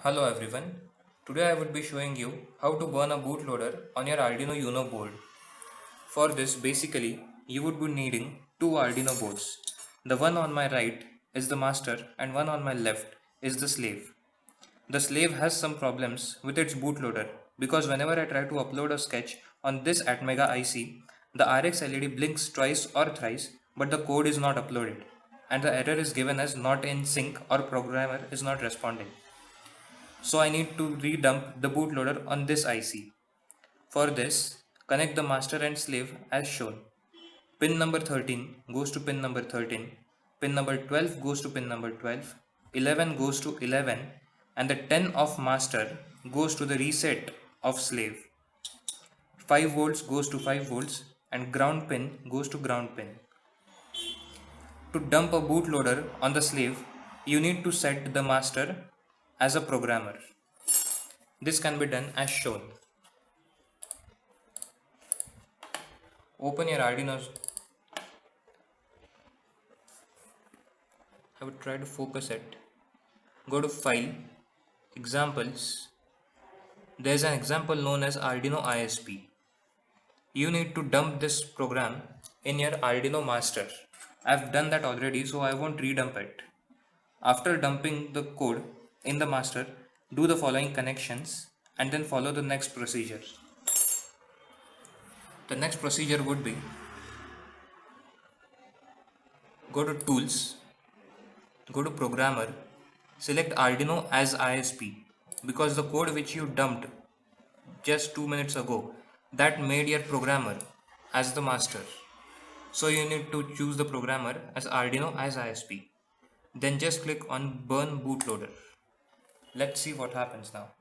Hello everyone. Today I would be showing you how to burn a bootloader on your Arduino UNO board. For this, basically, you would be needing two Arduino boards. The one on my right is the master and one on my left is the slave. The slave has some problems with its bootloader because whenever I try to upload a sketch on this ATmega IC, the RX LED blinks twice or thrice, but the code is not uploaded and the error is given as not in sync or programmer is not responding. So I need to redump the bootloader on this IC. For this, connect the master and slave as shown. Pin number 13 goes to pin number 13, pin number 12 goes to pin number 12, 11 goes to 11, and the 10 of master goes to the reset of slave. 5 volts goes to 5 volts and ground pin goes to ground pin. To dump a bootloader on the slave, you need to set the master as a programmer. This can be done as shown. Open your Arduino. I would try to focus it. Go to File, Examples. There's an example known as Arduino ISP. You need to dump this program in your Arduino master. I've done that already, so I won't redump it. After dumping the code in the master, do the following connections and then follow the next procedure. The next procedure would be go to Tools, go to Programmer, select Arduino as ISP because the code which you dumped just 2 minutes ago, that made your programmer as the master. So you need to choose the programmer as Arduino as ISP. Then just click on Burn Bootloader. Let's see what happens now.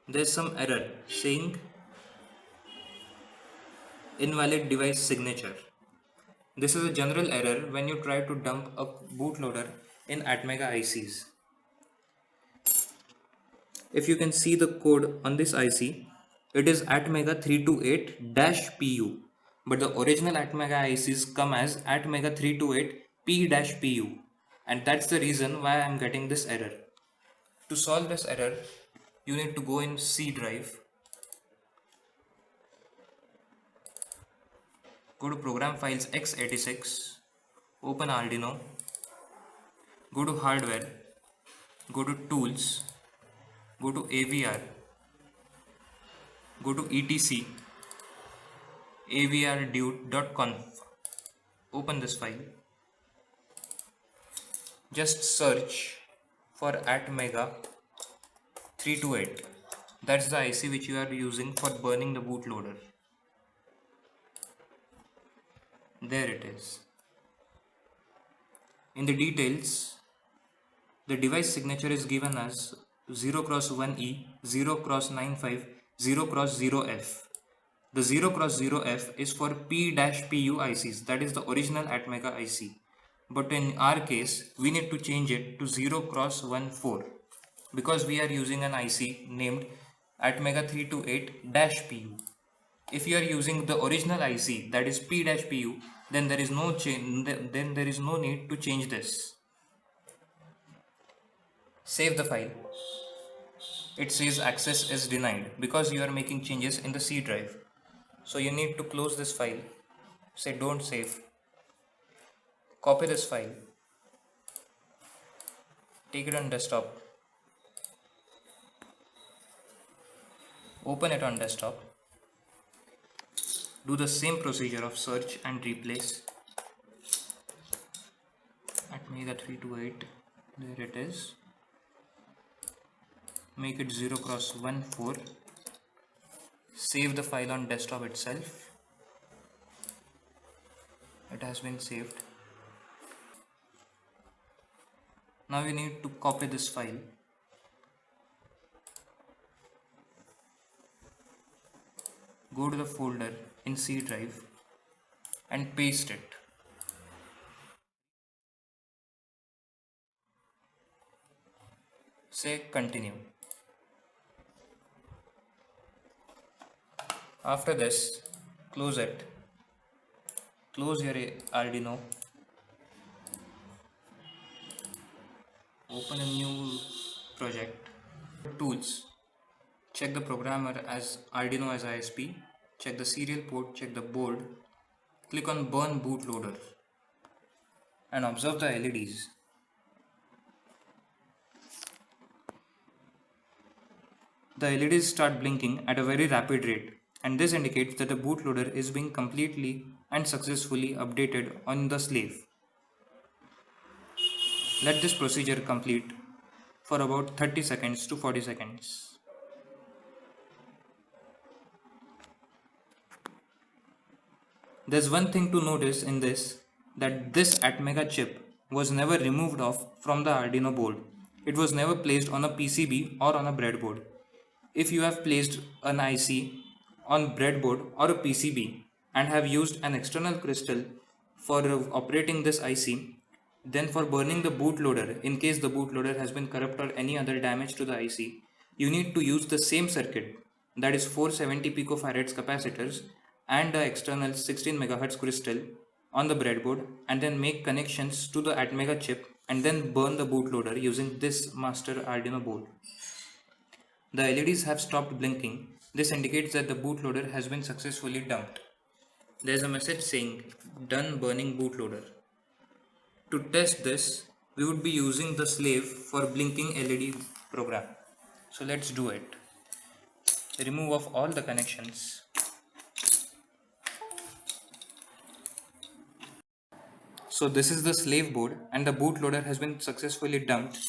There's some error saying invalid device signature. This is a general error when you try to dump a bootloader in ATmega ICs. If you can see the code on this IC, it is ATmega328-PU, but the original ATmega ICs come as ATmega328P-PU, and that's the reason why I'm getting this error. To solve this error, you need to go in C drive, go to Program Files x86, open Arduino, go to Hardware, go to Tools, go to AVR, go to etc avrdute.conf. Open this file. Just search for ATmega328. That's the IC which you are using for burning the bootloader. There it is. In the details, the device signature is given as 0x1E, 0x95, 0x0F. The 0x0F is for P-PU ICs, that is the original ATmega IC. But in our case, we need to change it to 0x14 because we are using an IC named ATmega328-PU. If you are using the original IC, that is P-PU, then there is no need to change this. Save the file. It says access is denied because you are making changes in the C drive. So you need to close this file. Say don't save. Copy this file. Take it on desktop. Open it on desktop. Do the same procedure of search and replace. ATmega328. There it is. Make it 0x14. Save the file on desktop itself. It has been saved. Now you need to copy this file. Go to the folder in C drive and paste it. Say continue. After this, close it. Close your Arduino. Open a new project. Tools. Check the programmer as Arduino as ISP. Check the serial port, check the board. Click on Burn bootloader and observe the LEDs. The LEDs start blinking at a very rapid rate, and this indicates that the bootloader is being completely and successfully updated on the slave. Let this procedure complete for about 30 seconds to 40 seconds. There's one thing to notice in this, that this ATmega chip was never removed off from the Arduino board. It was never placed on a PCB or on a breadboard. If you have placed an IC on breadboard or a PCB and have used an external crystal for operating this IC, then for burning the bootloader, in case the bootloader has been corrupt or any other damage to the IC, you need to use the same circuit, that is 470 picofarads capacitors and the external 16 MHz crystal on the breadboard, and then make connections to the ATmega chip and then burn the bootloader using this master Arduino board. The LEDs have stopped blinking. This indicates that the bootloader has been successfully dumped. There is a message saying done burning bootloader. To test this, we would be using the slave for blinking LED program. So let's do it. Remove off all the connections. So this is the slave board and the bootloader has been successfully dumped.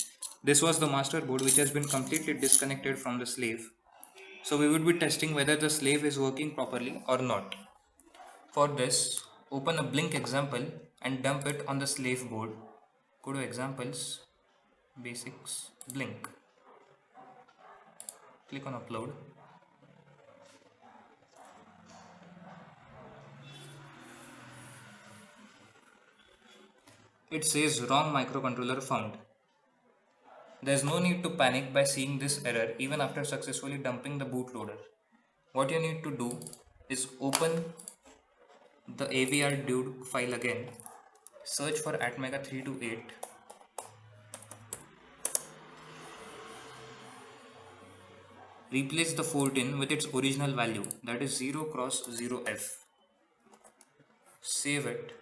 This was the master board which has been completely disconnected from the slave. So we would be testing whether the slave is working properly or not. For this, open a blink example and dump it on the slave board. Go to examples, basics, blink. Click on upload. It says wrong microcontroller found. There is no need to panic by seeing this error even after successfully dumping the bootloader. What you need to do is open the AVR dude file again, search for ATmega328, replace the 14 with its original value, that is 0x0f, save it,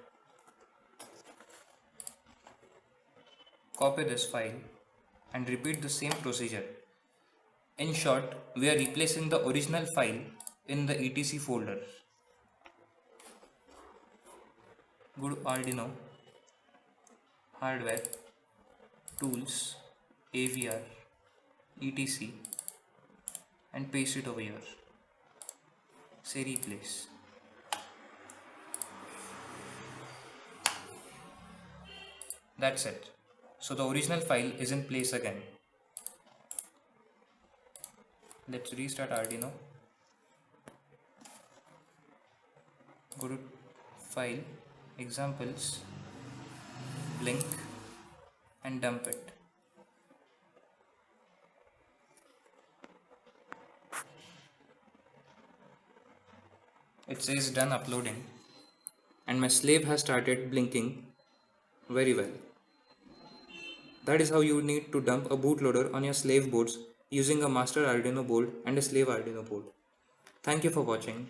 copy this file and repeat the same procedure. In short, we are replacing the original file in the etc folder. Go to Arduino, hardware, tools, AVR, etc and paste it over here. Say replace. That's it. So the original file is in place again. Let's restart Arduino. Go to file, examples, blink and dump it. It says done uploading and my slave has started blinking very well. That is how you need to dump a bootloader on your slave boards using a master Arduino board and a slave Arduino board. Thank you for watching.